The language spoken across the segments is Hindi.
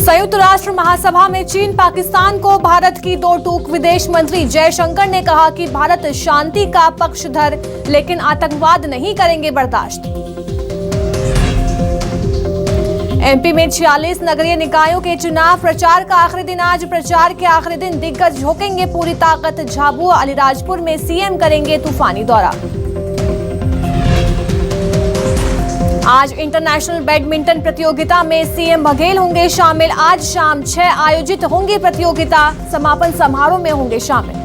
संयुक्त राष्ट्र महासभा में चीन पाकिस्तान को भारत की दो टूक। विदेश मंत्री जयशंकर ने कहा कि भारत शांति का पक्षधर लेकिन आतंकवाद नहीं करेंगे बर्दाश्त। एमपी में 46 नगरीय निकायों के चुनाव प्रचार का आखिरी दिन। आज प्रचार के आखिरी दिन दिग्गज झोंकेंगे पूरी ताकत। झाबुआ अलीराजपुर में सीएम करेंगे तूफानी दौरा। आज इंटरनेशनल बैडमिंटन प्रतियोगिता में सीएम बघेल होंगे शामिल। आज शाम 6 आयोजित होंगी प्रतियोगिता। समापन समारोह में होंगे शामिल।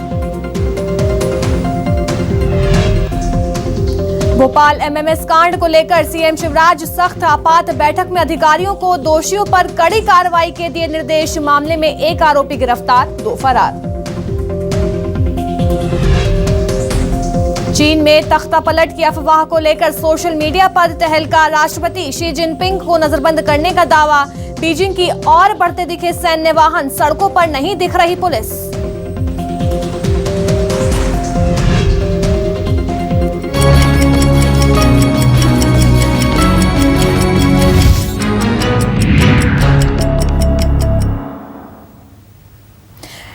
भोपाल एमएमएस कांड को लेकर सीएम शिवराज सख्त। आपात बैठक में अधिकारियों को दोषियों पर कड़ी कार्रवाई के दिए निर्देश। मामले में 1 आरोपी गिरफ्तार, 2 फरार। चीन में तख्ता पलट की अफवाह को लेकर सोशल मीडिया पर तहलका। राष्ट्रपति शी जिनपिंग को नजरबंद करने का दावा। बीजिंग की ओर बढ़ते दिखे सैन्य वाहन। सड़कों पर नहीं दिख रही पुलिस।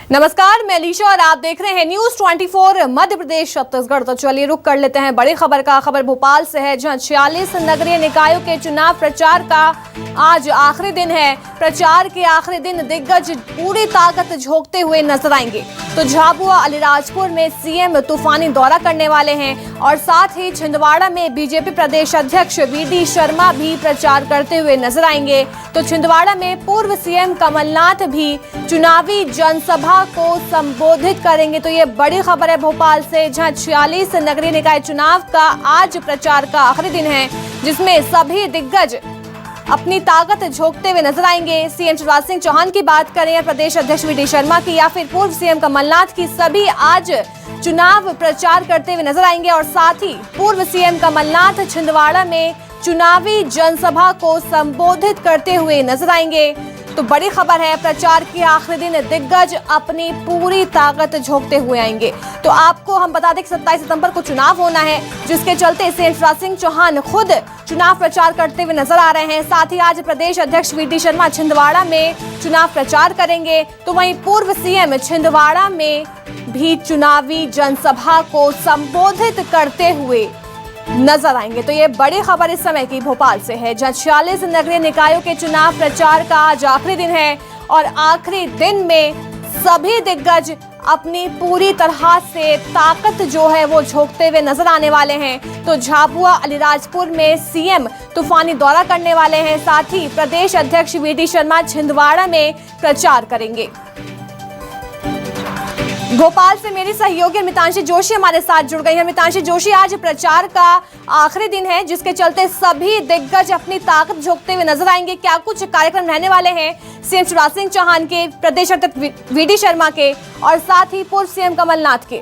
नमस्कार, मैं अलीशा और आप देख रहे हैं न्यूज 24 मध्य प्रदेश छत्तीसगढ़। तो चलिए रुक कर लेते हैं बड़ी खबर का। खबर भोपाल से है, जहां 46 नगरीय निकायों के चुनाव प्रचार का आज आखिरी दिन है। प्रचार के आखिरी दिन दिग्गज पूरी ताकत झोंकते हुए नजर आएंगे। तो झाबुआ अलीराजपुर में सीएम तूफानी दौरा करने वाले हैं और साथ ही छिंदवाड़ा में बीजेपी प्रदेश अध्यक्ष वीडी शर्मा भी प्रचार करते हुए नजर आएंगे। तो छिंदवाड़ा में पूर्व सीएम कमलनाथ भी चुनावी जनसभा को संबोधित करेंगे। तो ये बड़ी खबर है भोपाल से, जहां 46 नगरीय निकाय चुनाव का आज प्रचार का आखिरी दिन है, जिसमें सभी दिग्गज अपनी ताकत झोंकते हुए नजर आएंगे। सीएम शिवराज सिंह चौहान की बात करें या प्रदेश अध्यक्ष वीडी शर्मा की या फिर पूर्व सीएम कमलनाथ की, सभी आज चुनाव प्रचार करते हुए नजर आएंगे। और साथ ही पूर्व सीएम कमलनाथ छिंदवाड़ा में चुनावी जनसभा को संबोधित करते हुए नजर आएंगे। तो बड़ी खबर है, प्रचार के आखिरी दिन दिग्गज अपनी पूरी ताकत झोंकते हुए आएंगे। तो आपको हम बता दें कि 27 सितंबर को चुनाव होना है, जिसके चलते सीएम शिवराज सिंह चौहान खुद चुनाव प्रचार करते हुए नजर आ रहे हैं। साथ ही आज प्रदेश अध्यक्ष वीडी शर्मा छिंदवाड़ा में चुनाव प्रचार करेंगे। तो वहीं पूर्व सीएम छिंदवाड़ा में भी चुनावी जनसभा को संबोधित करते हुए नजर आएंगे। तो ये बड़ी खबर इस समय की भोपाल से है, जहां 46 नगरीय निकायों के चुनाव प्रचार का आज आखिरी दिन है और आखिरी दिन में सभी दिग्गज अपनी पूरी तरह से ताकत जो है वो झोंकते हुए नजर आने वाले हैं। तो झाबुआ अलीराजपुर में सीएम तूफानी दौरा करने वाले हैं। साथ ही प्रदेश अध्यक्ष वीडी शर्मा छिंदवाड़ा में प्रचार करेंगे। भोपाल से मेरी सहयोगी मितांशी जोशी हमारे साथ जुड़ गई है। मितांशी जोशी, आज प्रचार का आखिरी दिन है, जिसके चलते सभी दिग्गज अपनी ताकत झोंकते हुए नजर आएंगे। क्या कुछ कार्यक्रम रहने वाले हैं सीएम शिवराज सिंह चौहान के, प्रदेश अध्यक्ष वीडी शर्मा के और साथ ही पूर्व सीएम कमलनाथ के?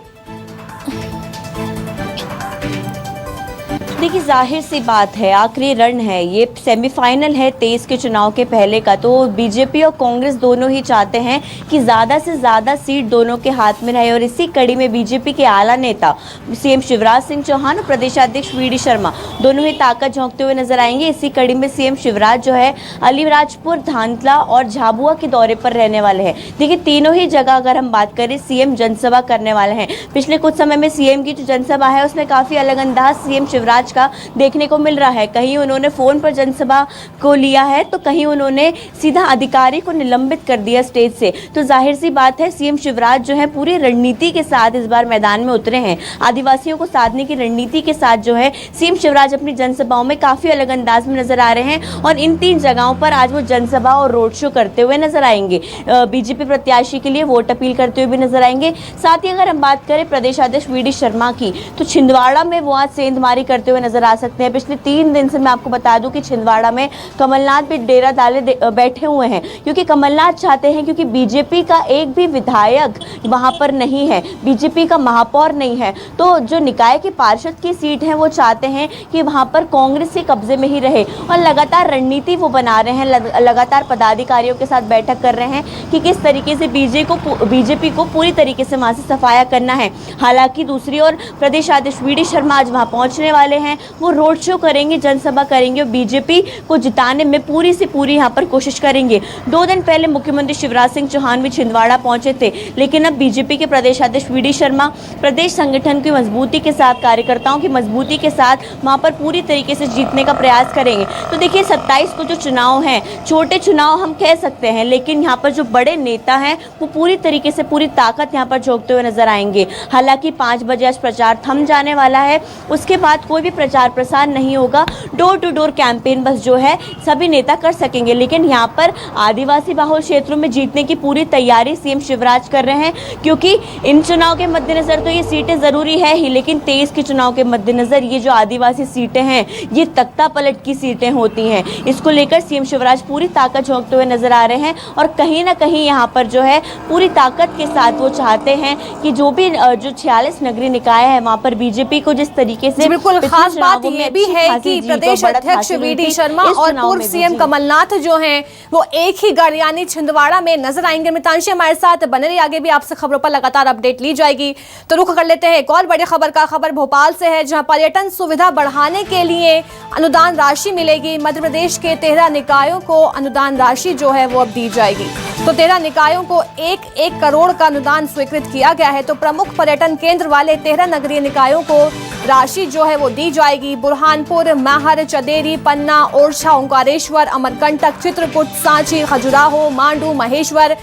देखिए, जाहिर सी बात है, आखिरी रण है, ये सेमीफाइनल है 23 के चुनाव के पहले का। तो बीजेपी और कांग्रेस दोनों ही चाहते हैं कि ज़्यादा से ज़्यादा सीट दोनों के हाथ में रहे। और इसी कड़ी में बीजेपी के आला नेता सीएम शिवराज सिंह चौहान और प्रदेशाध्यक्ष वीडी शर्मा दोनों ही ताकत झोंकते हुए नजर आएंगे। इसी कड़ी में सीएम शिवराज जो है अलीराजपुर, धांधला और झाबुआ के दौरे पर रहने वाले हैं। देखिए, तीनों ही जगह अगर हम बात करें, सीएम जनसभा करने वाले हैं। पिछले कुछ समय में सीएम की जो जनसभा है उसमें काफ़ी अलग अंदाज सीएम शिवराज का देखने को मिल रहा है। कहीं उन्होंने फोन पर जनसभा को लिया है तो कहीं उन्होंने सीधा अधिकारी को निलंबित कर दिया स्टेज से। तो जाहिर सी बात है, सीएम शिवराज जो है पूरी रणनीति के साथ इस बार मैदान में उतरे हैं। आदिवासियों को साधने की रणनीति के साथ जो है सीएम शिवराज अपनी जनसभाओं में काफी अलग अंदाज में नजर आ रहे हैं और इन 3 जगहों पर आज वो जनसभा और रोड शो करते हुए नजर आएंगे। बीजेपी प्रत्याशी के लिए वोट अपील करते हुए भी नजर आएंगे। साथ ही अगर हम बात करें प्रदेशाध्यक्ष वीडी शर्मा की, तो छिंदवाड़ा में वो आज सेंधमारी करते हुए नजर आ सकते हैं। पिछले 3 दिन से मैं आपको बता दूं कि छिंदवाड़ा में कमलनाथ भी डेरा डाले बैठे हुए हैं, क्योंकि कमलनाथ चाहते हैं, क्योंकि बीजेपी का एक भी विधायक वहां पर नहीं है, बीजेपी का महापौर नहीं है, तो जो निकाय की पार्षद की सीट है वो चाहते हैं कि वहां पर कांग्रेस के कब्जे में ही रहे। और लगातार रणनीति वो बना रहे हैं, लगातार पदाधिकारियों के साथ बैठक कर रहे हैं कि किस तरीके से बीजेपी को पूरी तरीके से वहां से सफाया करना है। हालांकि दूसरी ओर प्रदेश अध्यक्ष वीडी शर्मा आज वहां पहुंचने वाले हैं। हैं वो रोड शो करेंगे, जनसभा करेंगे और बीजेपी को जिताने में पूरी से पूरी यहाँ पर कोशिश करेंगे। 2 दिन पहले मुख्यमंत्री शिवराज सिंह चौहान भी छिंदवाड़ा पहुंचे थे, लेकिन अब बीजेपी के प्रदेश अध्यक्ष वी डी शर्मा प्रदेश संगठन की मजबूती के साथ, कार्यकर्ताओं की मजबूती के साथ वहाँ पर पूरी तरीके से जीतने का प्रयास करेंगे। तो देखिए 27 को जो चुनाव हैं, छोटे चुनाव हम कह सकते हैं, लेकिन यहाँ पर जो बड़े नेता हैं वो पूरी तरीके से पूरी ताकत यहाँ पर झोंकते हुए नजर आएंगे। हालांकि 5 बजे आज प्रचार थम जाने वाला है, उसके बाद कोई भी प्रचार प्रसार नहीं होगा। डोर टू डोर कैंपेन बस जो है सभी नेता कर सकेंगे, लेकिन यहाँ पर आदिवासी बहुल क्षेत्रों में जीतने की पूरी तैयारी सीएम शिवराज कर रहे हैं, क्योंकि इन चुनाव के मद्देनजर तो ये सीटें जरूरी है ही, लेकिन 23 के चुनाव के मद्देनजर ये जो आदिवासी सीटें हैं ये तख्ता पलट की सीटें होती हैं। इसको लेकर सीएम शिवराज पूरी ताकत झोंकते हुए नजर आ रहे हैं और कहीं ना कहीं यहाँ पर जो है पूरी ताकत के साथ वो चाहते हैं कि जो 46 नगरीय निकाय है वहाँ पर बीजेपी को जिस तरीके से बिल्कुल खास बात ये भी है कि प्रदेश अध्यक्ष वी डी शर्मा और पूर्व सीएम कमलनाथ जो हैं वो एक ही गढ़ यानी छिंदवाड़ा में नजर आएंगे। मितांशी हमारे साथ बने रही, आगे भी आपसे खबरों पर लगातार अपडेट ली जाएगी। तो रुख कर लेते हैं एक और बड़ी खबर का। खबर भोपाल से है, जहां पर्यटन सुविधा बढ़ाने के लिए अनुदान राशि मिलेगी। मध्य प्रदेश के 13 निकायों को अनुदान राशि जो है वो अब दी जाएगी। तो 13 निकायों को 1-1 करोड़ का अनुदान स्वीकृत किया गया है। तो प्रमुख पर्यटन केंद्र वाले 13 नगरीय निकायों को राशि जो है वो दी जाएगी। बुरहानपुर, मैहर, चंदेरी, पन्ना, ओरछा, ओंकारेश्वर, अमरकंटक, चित्रकूट, सांची, खजुराहो, मांडू, महेश्वर,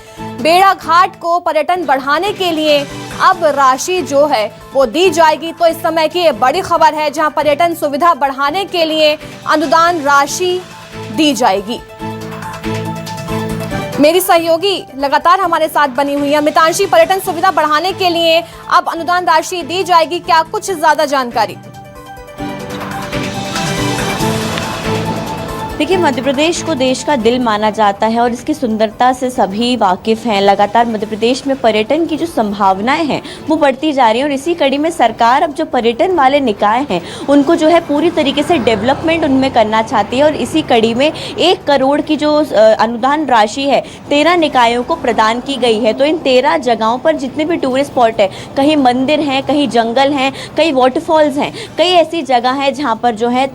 बेड़ा घाट को पर्यटन बढ़ाने के लिए अब राशि जो है वो दी जाएगी। तो इस समय की ये बड़ी खबर है, जहां पर्यटन सुविधा बढ़ाने के लिए अनुदान राशि दी जाएगी। मेरी सहयोगी लगातार हमारे साथ बनी हुई है मितांशी। पर्यटन सुविधा बढ़ाने के लिए अब अनुदान राशि दी जाएगी, क्या कुछ ज्यादा जानकारी? देखिए, मध्य प्रदेश को देश का दिल माना जाता है और इसकी सुंदरता से सभी वाकिफ हैं। लगातार मध्य प्रदेश में पर्यटन की जो संभावनाएं हैं वो बढ़ती जा रही हैं और इसी कड़ी में सरकार अब जो पर्यटन वाले निकाय हैं उनको जो है पूरी तरीके से डेवलपमेंट उनमें करना चाहती है और इसी कड़ी में 1 करोड़ की जो अनुदान राशि है 13 निकायों को प्रदान की गई है। तो इन 13 जगहों पर जितने भी टूरिस्ट स्पॉट है, कहीं मंदिर हैं, कहीं जंगल हैं, कई वाटरफॉल्स हैं, कई ऐसी जगह है जहाँ पर जो है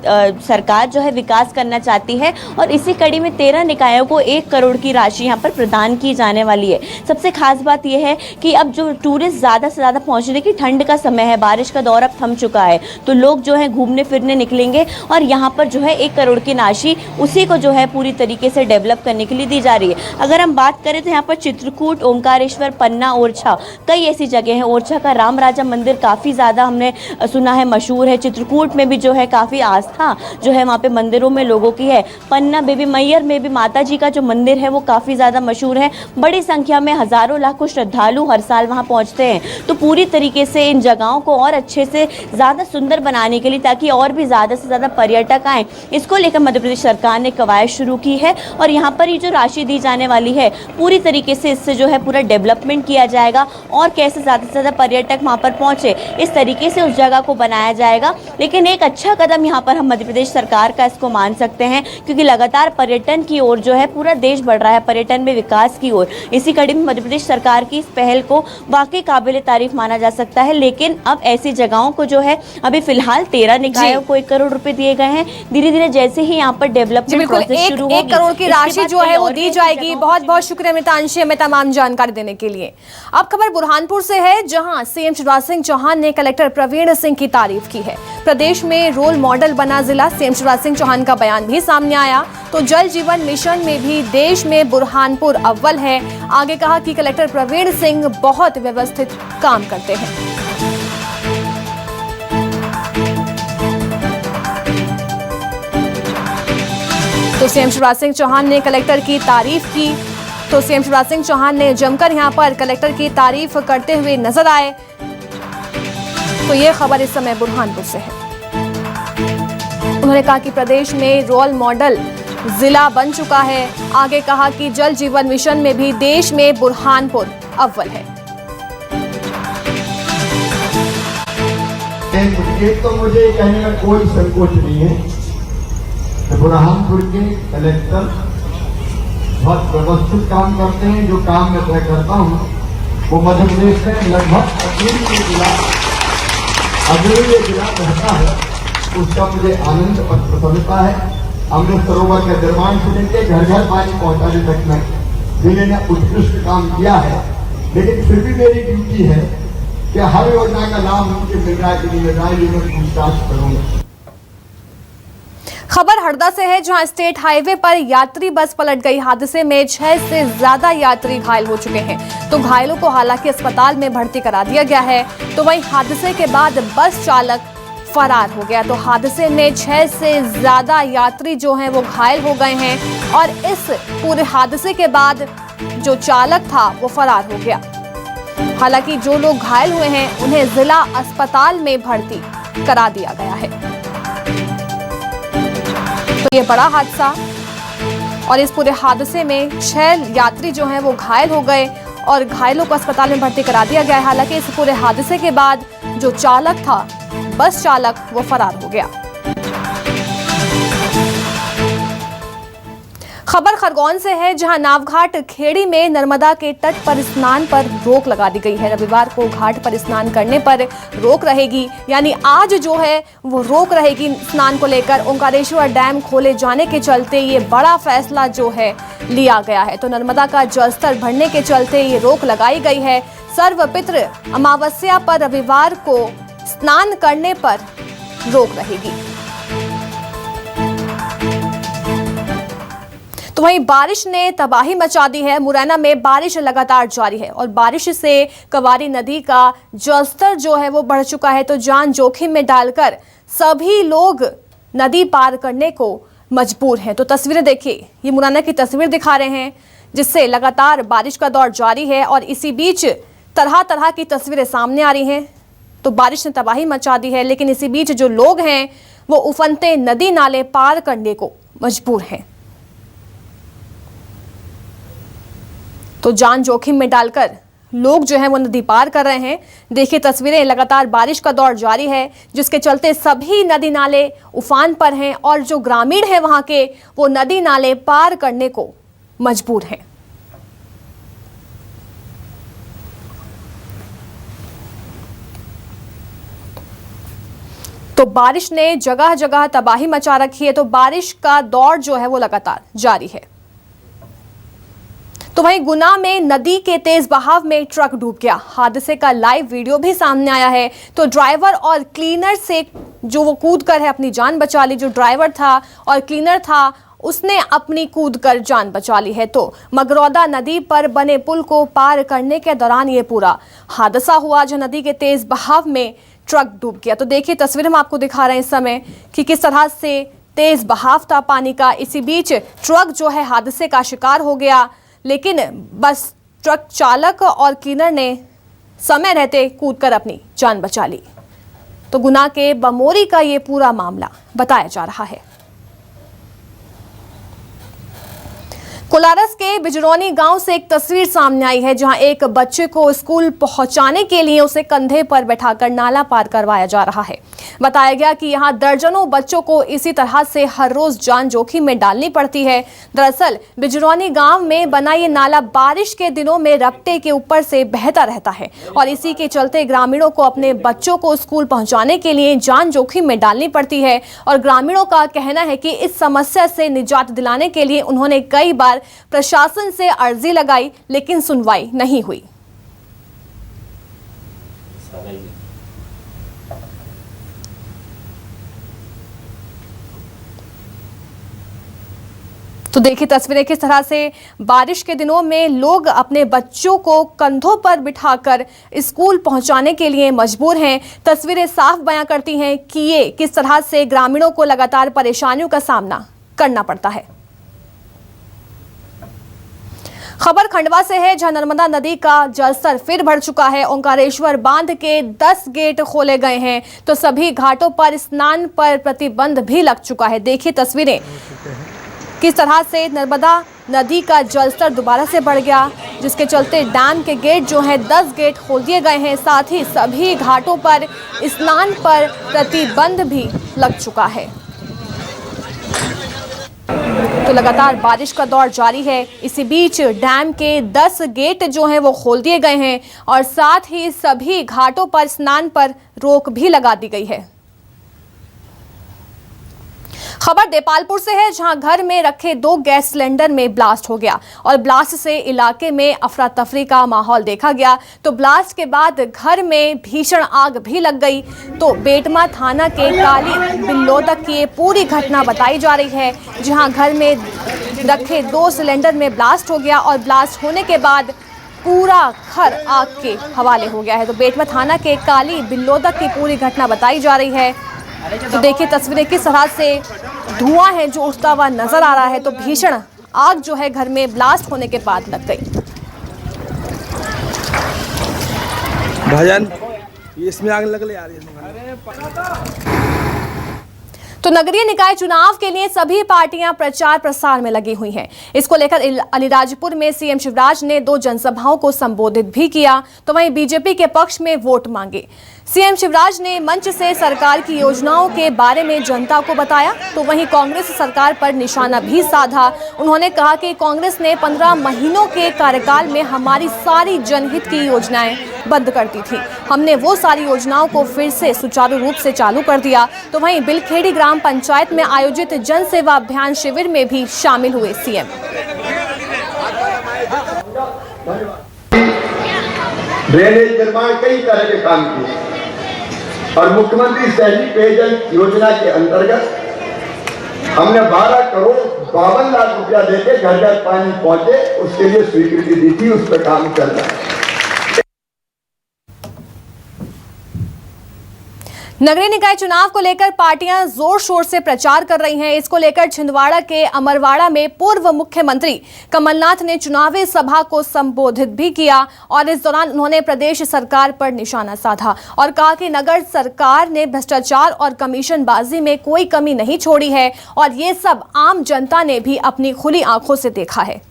सरकार जो है विकास करना चाहती है और इसी कड़ी में 13 निकायों को 1 करोड़ की राशि यहाँ पर प्रदान की जाने वाली है। सबसे खास बात यह है कि अब जो टूरिस्ट ज़्यादा से ज़्यादा पहुँचे, देखिए ठंड का समय है, बारिश का दौर अब थम चुका है, तो लोग जो है घूमने फिरने निकलेंगे और यहाँ पर जो है 1 करोड़ की राशि उसी को जो है पूरी तरीके से डेवलप करने के लिए दी जा रही है। अगर हम बात करें तो यहाँ पर चित्रकूट, ओंकारेश्वर, पन्ना, ओरछा, कई ऐसी जगह हैं। ओरछा का राम राजा मंदिर काफ़ी ज़्यादा हमने सुना है मशहूर है। चित्रकूट में भी जो है काफ़ी आस्था जो है वहाँ पे मंदिरों में लोगों की है। पन्ना में भी, मैयर में भी माता जी का जो मंदिर है वो काफ़ी ज़्यादा मशहूर है। बड़ी संख्या में हज़ारों लाखों श्रद्धालु हर साल वहाँ पहुँचते हैं। तो पूरी तरीके से इन जगहों को और अच्छे से ज़्यादा सुंदर बनाने के लिए, ताकि और भी ज़्यादा से ज़्यादा पर्यटक आएँ, इसको लेकर मध्य प्रदेश सरकार ने कवायद शुरू की है और यहाँ पर ये जो राशि दी जाने वाली है पूरी तरीके से इससे जो है पूरा डेवलपमेंट किया जाएगा और कैसे ज़्यादा से ज़्यादा पर्यटक वहाँ पर पहुँचे इस तरीके से उस जगह को बनाया जाएगा। लेकिन एक अच्छा कदम यहाँ पर हम मध्य प्रदेश सरकार का इसको मान सकते हैं, क्योंकि लगातार पर्यटन की ओर जो है पूरा देश बढ़ रहा है, पर्यटन में विकास की ओर। इसी कड़ी में मध्य प्रदेश सरकार की इस पहल को वाकई काबिल तारीफ माना जा सकता है। लेकिन अब ऐसी जगहों को जो है अभी फिलहाल 13 निकायों को 1 करोड़ रुपए दिए गए हैं। धीरे धीरे जैसे ही यहाँ पर डेवलपमेंट प्रोसेस शुरू होगी, 1 करोड़ की राशि जो है वो दी जाएगी। बहुत बहुत शुक्रिया मितांशी हमें तमाम जानकारी देने के लिए। अब खबर बुरहानपुर से है, जहां सीएम शिवराज सिंह चौहान ने कलेक्टर प्रवीण सिंह की तारीफ की है। प्रदेश में रोल मॉडल बना जिला, सीएम शिवराज सिंह चौहान का बयान भी सामने आया। तो जल जीवन मिशन में भी देश में बुरहानपुर अव्वल है। आगे कहा कि कलेक्टर प्रवीण सिंह बहुत व्यवस्थित काम करते हैं। तो सीएम शिवराज सिंह चौहान ने कलेक्टर की तारीफ की। तो सीएम शिवराज सिंह चौहान ने जमकर यहां पर कलेक्टर की तारीफ करते हुए नजर आए। तो ये खबर इस समय बुरहानपुर से है। उन्होंने कहा कि प्रदेश में रोल मॉडल जिला बन चुका है। आगे कहा कि जल जीवन मिशन में भी देश में बुरहानपुर अव्वल है। एक तो मुझे कहने में कोई संकोच नहीं है कि बुरहानपुर के कलेक्टर बहुत व्यवस्थित काम करते हैं। जो काम मैं तय करता हूँ वो मध्य प्रदेश में लगभग अग्रणी जिला रहता है। उसका मुझे आनंद और प्रसन्नता है। अमृत सरोवर के निर्माण से लेकर घर घर पानी पहुंचाने तक में जिले ने उत्कृष्ट काम किया है, लेकिन फिर भी मेरी ड्यूटी है कि हर योजना का लाभ उनके मिल रहा है कि नहीं मिल रहा है, ये मैं पूछताछ करूंगा। खबर हरदा से है, जहां स्टेट हाईवे पर यात्री बस पलट गई। हादसे में 6 से ज्यादा यात्री घायल हो चुके हैं, तो घायलों को हालांकि अस्पताल में भर्ती करा दिया गया है। तो वहीं हादसे के बाद बस चालक फरार हो गया। तो हादसे में 6 से ज्यादा यात्री जो हैं वो घायल हो गए हैं और इस पूरे हादसे के बाद जो चालक था वो फरार हो गया। हालांकि जो लोग घायल हुए हैं उन्हें जिला अस्पताल में भर्ती करा दिया गया है। तो ये बड़ा हादसा, और इस पूरे हादसे में 6 यात्री जो हैं वो घायल हो गए और घायलों को अस्पताल में भर्ती करा दिया गया है। हालांकि इस पूरे हादसे के बाद जो चालक था, बस चालक, वो फरार हो गया। खबर खरगोन से है, जहां नावघाट खेड़ी में नर्मदा के तट पर स्नान पर रोक लगा दी गई है। रविवार को घाट पर स्नान करने पर रोक रहेगी, यानी आज जो है वो रोक रहेगी स्नान को लेकर। ओंकारेश्वर डैम खोले जाने के चलते ये बड़ा फैसला जो है लिया गया है। तो नर्मदा का जलस्तर बढ़ने के चलते ये रोक लगाई गई है। सर्वपित्र अमावस्या पर रविवार को स्नान करने पर रोक रहेगी। तो वहीं बारिश ने तबाही मचा दी है। मुरैना में बारिश लगातार जारी है और बारिश से कवारी नदी का जलस्तर जो है वो बढ़ चुका है। तो जान जोखिम में डालकर सभी लोग नदी पार करने को मजबूर हैं। तो तस्वीरें देखिए, ये मुरैना की तस्वीर दिखा रहे हैं, जिससे लगातार बारिश का दौर जारी है और इसी बीच तरह तरह की तस्वीरें सामने आ रही हैं। तो बारिश ने तबाही मचा दी है, लेकिन इसी बीच जो लोग हैं वो उफनते नदी नाले पार करने को मजबूर हैं। तो जान जोखिम में डालकर लोग जो हैं वो नदी पार कर रहे हैं। देखिए तस्वीरें, लगातार बारिश का दौर जारी है, जिसके चलते सभी नदी नाले उफान पर हैं और जो ग्रामीण हैं वहां के, वो नदी नाले पार करने को मजबूर हैं। तो बारिश ने जगह जगह तबाही मचा रखी है। तो बारिश का दौर जो है वो लगातार जारी है। तो वहीं गुना में नदी के तेज बहाव में ट्रक डूब गया। हादसे का लाइव वीडियो भी सामने आया है। तो ड्राइवर और क्लीनर से जो वो कूद कर है अपनी जान बचा ली। जो ड्राइवर था और क्लीनर था उसने अपनी कूद कर जान बचा ली है। तो मगरौदा नदी पर बने पुल को पार करने के दौरान ये पूरा हादसा हुआ, जो नदी के तेज बहाव में ट्रक डूब गया। तो देखिए तस्वीर हम आपको दिखा रहे हैं इस समय कि किस तरह से तेज बहाव था पानी का। इसी बीच ट्रक जो है हादसे का शिकार हो गया, लेकिन बस ट्रक चालक और क्लीनर ने समय रहते कूदकर अपनी जान बचा ली। तो गुना के बमोरी का ये पूरा मामला बताया जा रहा है। कोलारस के बिजरौनी गांव से एक तस्वीर सामने आई है, जहां एक बच्चे को स्कूल पहुंचाने के लिए उसे कंधे पर बैठाकर नाला पार करवाया जा रहा है। बताया गया कि यहां दर्जनों बच्चों को इसी तरह से हर रोज जान जोखिम में डालनी पड़ती है। दरअसल बिजरौनी गांव में बना ये नाला बारिश के दिनों में रपटे के ऊपर से बहता रहता है और इसी के चलते ग्रामीणों को अपने बच्चों को स्कूल पहुंचाने के लिए जान जोखिम में डालनी पड़ती है। और ग्रामीणों का कहना है कि इस समस्या से निजात दिलाने के लिए उन्होंने कई बार प्रशासन से अर्जी लगाई, लेकिन सुनवाई नहीं हुई। तो देखिए तस्वीरें किस तरह से बारिश के दिनों में लोग अपने बच्चों को कंधों पर बिठाकर स्कूल पहुंचाने के लिए मजबूर हैं। तस्वीरें साफ बयां करती हैं कि ये किस तरह से ग्रामीणों को लगातार परेशानियों का सामना करना पड़ता है। खबर खंडवा से है, जहां नर्मदा नदी का जलस्तर फिर बढ़ चुका है। ओंकारेश्वर बांध के 10 गेट खोले गए हैं, तो सभी घाटों पर स्नान पर प्रतिबंध भी लग चुका है। देखिए तस्वीरें किस तरह से नर्मदा नदी का जलस्तर दोबारा से बढ़ गया, जिसके चलते डैम के गेट जो हैं 10 गेट खोल दिए गए हैं। साथ ही सभी घाटों पर स्नान पर प्रतिबंध भी लग चुका है। तो लगातार बारिश का दौर जारी है। इसी बीच डैम के 10 गेट जो हैं वो खोल दिए गए हैं और साथ ही सभी घाटों पर स्नान पर रोक भी लगा दी गई है। खबर देपालपुर से है, जहां घर में रखे 2 गैस सिलेंडर में ब्लास्ट हो गया और ब्लास्ट से इलाके में अफरा तफरी का माहौल देखा गया। तो ब्लास्ट के बाद घर में भीषण आग भी लग गई। तो बेटमा थाना के काली बिल्लो तक की ये पूरी घटना बताई जा रही है, जहां घर में रखे 2 सिलेंडर में ब्लास्ट हो गया और ब्लास्ट होने के बाद पूरा घर आग के हवाले हो गया है। तो बेटमा थाना के काली बिल्लो तक की पूरी घटना बताई जा रही है। तो देखिए तस्वीरें किस तरह से धुआं है जो उठता हुआ नजर आ रहा है। तो भीषण आग जो है घर में ब्लास्ट होने के बाद लग गई। भजन इसमें आग लगने आ रही है। तो नगरीय निकाय चुनाव के लिए सभी पार्टियां प्रचार प्रसार में लगी हुई हैं। इसको लेकर अलीराजपुर में सीएम शिवराज ने 2 जनसभाओं को संबोधित भी किया। तो वहीं बीजेपी के पक्ष में वोट मांगे। सीएम शिवराज ने मंच से सरकार की योजनाओं के बारे में जनता को बताया। तो वहीं कांग्रेस सरकार पर निशाना भी साधा। उन्होंने कहा कि कांग्रेस ने 15 महीनों के कार्यकाल में हमारी सारी जनहित की योजनाएं बंद कर दी थी। हमने वो सारी योजनाओं को फिर से सुचारू रूप से चालू कर दिया। तो वहीं बिलखेड़ी ग्राम पंचायत में आयोजित जन सेवा अभियान शिविर में भी शामिल हुए सीएम। ड्रेनेज निर्माण कई तरह के काम किए और मुख्यमंत्री शहरी पेयजल योजना के अंतर्गत हमने 12 करोड़ 52 लाख रुपया देके घर घर पानी पहुंचे, उसके लिए स्वीकृति दी थी, उस पर काम चल रहा है। नगरीय निकाय चुनाव को लेकर पार्टियां जोर शोर से प्रचार कर रही हैं। इसको लेकर छिंदवाड़ा के अमरवाड़ा में पूर्व मुख्यमंत्री कमलनाथ ने चुनावी सभा को संबोधित भी किया और इस दौरान उन्होंने प्रदेश सरकार पर निशाना साधा और कहा कि नगर सरकार ने भ्रष्टाचार और कमीशनबाजी में कोई कमी नहीं छोड़ी है और ये सब आम जनता ने भी अपनी खुली आंखों से देखा है।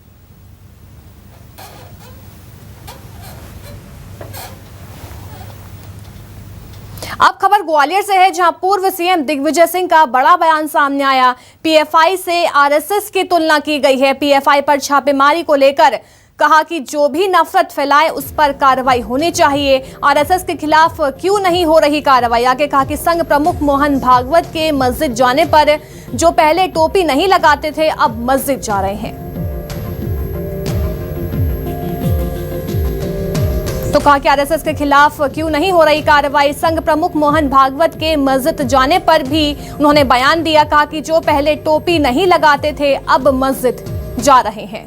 अब खबर ग्वालियर से है, जहां पूर्व सीएम दिग्विजय सिंह का बड़ा बयान सामने आया। पीएफआई से आरएसएस की तुलना की गई है। पीएफआई पर छापेमारी को लेकर कहा कि जो भी नफरत फैलाए उस पर कार्रवाई होनी चाहिए। आरएसएस के खिलाफ क्यों नहीं हो रही कार्रवाई? आगे कहा कि संघ प्रमुख मोहन भागवत के मस्जिद जाने पर जो पहले टोपी नहीं लगाते थे अब मस्जिद जा रहे हैं। तो कहा कि आरएसएस के खिलाफ क्यों नहीं हो रही कार्रवाई? संघ प्रमुख मोहन भागवत के मस्जिद जाने पर भी उन्होंने बयान दिया। कहा कि जो पहले टोपी नहीं लगाते थे अब मस्जिद जा रहे हैं।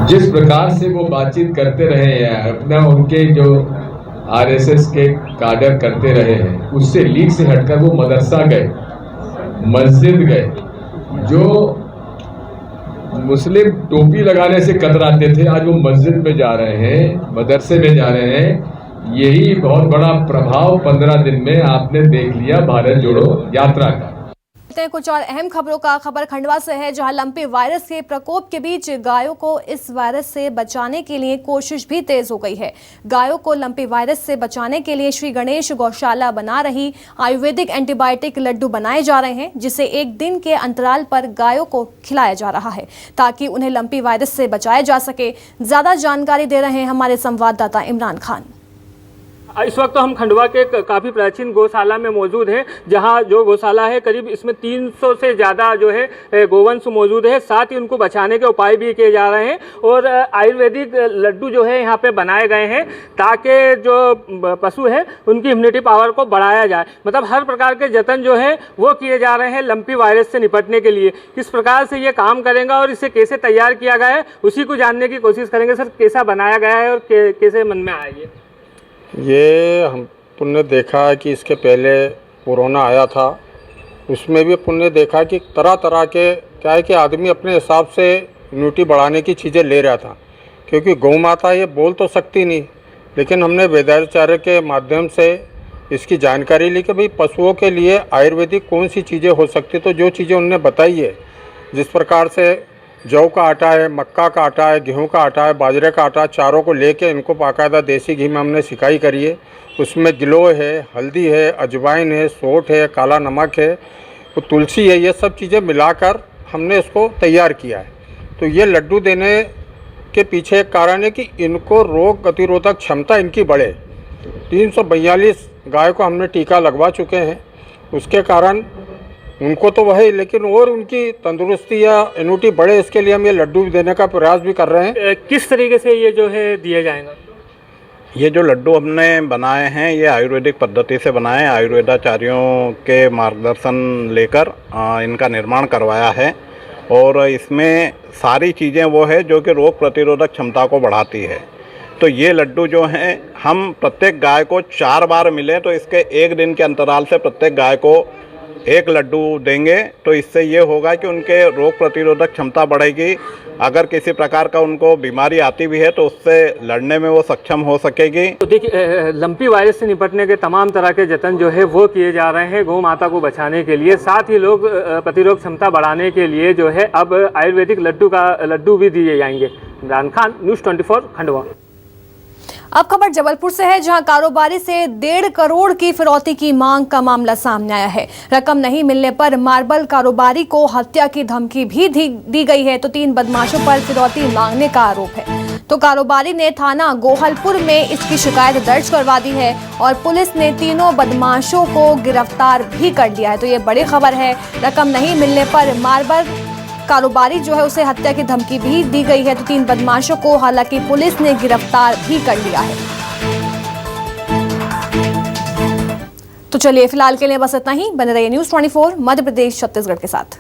जिस प्रकार से वो बातचीत करते रहे हैं, अपना उनके जो आरएसएस के काडर करते रहे हैं, उससे लीग से हटकर वो मदरसा गए, मस्जिद गए। जो मुस्लिम टोपी लगाने से कतराते थे आज वो मस्जिद में जा रहे हैं, मदरसे में जा रहे हैं। यही बहुत बड़ा प्रभाव 15 दिन में आपने देख लिया भारत जोड़ो यात्रा का। कुछ और अहम खबरों का खबर खंडवा से है, जहां लंपी वायरस के प्रकोप के बीच गायों को इस वायरस से बचाने के लिए कोशिश भी तेज हो गई है। गायों को लंपी वायरस से बचाने के लिए श्री गणेश गौशाला बना रही आयुर्वेदिक एंटीबायोटिक लड्डू बनाए जा रहे हैं, जिसे 1 दिन के अंतराल पर गायों को खिलाया जा रहा है ताकि उन्हें लंपी वायरस से बचाया जा सके। ज्यादा जानकारी दे रहे हैं हमारे संवाददाता इमरान खान। इस वक्त तो हम खंडवा के काफ़ी प्राचीन गौशाला में मौजूद हैं, जहां जो गौशाला है करीब इसमें 300 से ज़्यादा जो है गोवंश मौजूद है। साथ ही उनको बचाने के उपाय भी किए जा रहे हैं और आयुर्वेदिक लड्डू जो है यहां पे बनाए गए हैं ताकि जो पशु है उनकी इम्यूनिटी पावर को बढ़ाया जाए। मतलब हर प्रकार के जतन जो है वो किए जा रहे हैं लंपी वायरस से निपटने के लिए। किस प्रकार से ये काम करेगा और इसे कैसे तैयार किया गया है उसी को जानने की कोशिश करेंगे। सर, कैसा बनाया गया है और कैसे मन में आया ये हम ने देखा है कि इसके पहले कोरोना आया था, उसमें भी अपन ने देखा कि तरह तरह के क्या है कि आदमी अपने हिसाब से इम्यूनिटी बढ़ाने की चीज़ें ले रहा था, क्योंकि गौ माता ये बोल तो सकती नहीं, लेकिन हमने वेदाचार्य के माध्यम से इसकी जानकारी ली कि भाई पशुओं के लिए आयुर्वेदिक कौन सी चीज़ें हो सकती। तो जो चीज़ें उन्होंने बताई है, जिस प्रकार से जौ का आटा है, मक्का का आटा है, गेहूं का आटा है, बाजरे का आटा, चारों को लेके इनको बाकायदा देसी घी में हमने सिकाई करी है। उसमें गिलोय है, हल्दी है, अजवाइन है, सौंठ है, काला नमक है, तो तुलसी है, ये सब चीज़ें मिलाकर हमने इसको तैयार किया है। तो ये लड्डू देने उसके पीछे एक कारण है कि इनको रोग प्रतिरोधक क्षमता इनकी बढ़े। 342 गाय को हमने टीका लगवा चुके हैं, उसके कारण उनको तो वही, लेकिन और उनकी तंदुरुस्ती या इम्यूनिटी बढ़े, इसके लिए हम ये लड्डू भी देने का प्रयास भी कर रहे हैं। किस तरीके से ये जो है दिया जाएगा? ये जो लड्डू हमने बनाए हैं ये आयुर्वेदिक पद्धति से बनाए हैं, आयुर्वेदाचार्यों के मार्गदर्शन लेकर इनका निर्माण करवाया है और इसमें सारी चीज़ें वो है जो कि रोग प्रतिरोधक क्षमता को बढ़ाती है। तो ये लड्डू जो हैं हम प्रत्येक गाय को 4 बार मिले तो इसके 1 दिन के अंतराल से प्रत्येक गाय को 1 लड्डू देंगे, तो इससे ये होगा कि उनके रोग प्रतिरोधक क्षमता बढ़ेगी। अगर किसी प्रकार का उनको बीमारी आती भी है तो उससे लड़ने में वो सक्षम हो सकेगी। तो देखिए, लंपी वायरस से निपटने के तमाम तरह के जतन जो है वो किए जा रहे हैं गौ माता को बचाने के लिए, साथ ही लोग प्रतिरोध क्षमता बढ़ाने के लिए जो है अब आयुर्वेदिक लड्डू भी दिए जाएंगे। इमरान खान, न्यूज़ 24 खंडवा। अब खबर जबलपुर से है, जहां कारोबारी से 1.5 करोड़ की फिरौती की मांग का मामला सामने आया है। रकम नहीं मिलने पर मार्बल कारोबारी को हत्या की धमकी भी दी गई है, तो 3 बदमाशों पर फिरौती मांगने का आरोप है। तो कारोबारी ने थाना गोहलपुर में इसकी शिकायत दर्ज करवा दी है और पुलिस ने तीनों बदमाशों को गिरफ्तार भी कर लिया है। तो ये बड़ी खबर है, रकम नहीं मिलने पर मार्बल कारोबारी जो है उसे हत्या की धमकी भी दी गई है। तो 3 बदमाशों को हालांकि पुलिस ने गिरफ्तार भी कर लिया है। तो चलिए फिलहाल के लिए बस इतना ही। बने रहिए न्यूज़ 24 मध्य प्रदेश छत्तीसगढ़ के साथ।